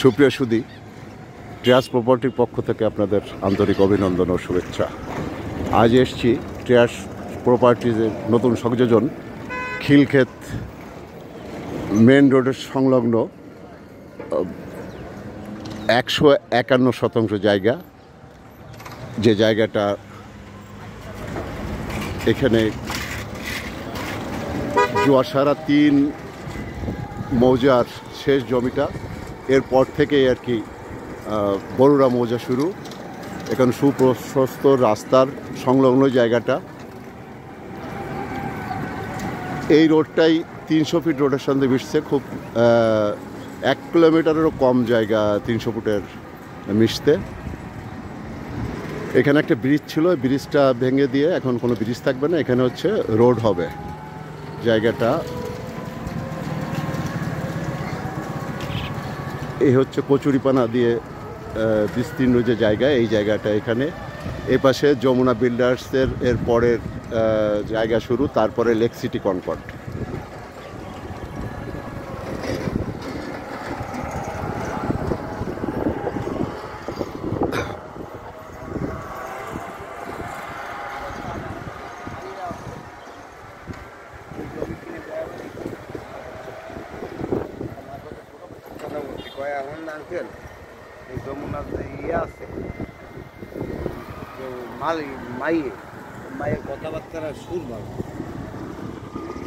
সুপ্রিয় সুধী, ট্রেয়াস প্রপার্টির পক্ষ থেকে আপনাদের আন্তরিক অভিনন্দন ও শুভেচ্ছা। আজ এসছি ট্রেয়াস প্রপার্টিজের নতুন সংযোজন খিলক্ষেত মেন রোডের সংলগ্ন 151 জায়গা, যে জায়গাটা এখানে জুয়াশারা 3 মৌজার শেষ জমিটা, এরপর থেকেই আর কি বরুড়া মৌজা শুরু। এখানে সুপ্রশস্ত রাস্তার সংলগ্ন জায়গাটা। এই রোডটাই 300 ফিট রোডের সঙ্গে মিশছে। খুব 1 কিলোমিটারেরও কম জায়গা 300 ফুটের মিশতে। এখানে একটা ব্রিজ ছিল, ব্রিজটা ভেঙে দিয়ে এখন কোনো ব্রিজ থাকবে না, এখানে হচ্ছে রোড হবে। জায়গাটা এই হচ্ছে কচুরিপানা দিয়ে বিস্তীর্ণ যে জায়গা, এই জায়গাটা এখানে। এই পাশে যমুনা বিল্ডার্সের এর পরের জায়গা শুরু, তারপরে লেক সিটি কনকর্ড। আঙ্কেল, এই যমুনার যে আছে মাইয়ের কথাবার্তার সুর ভালো।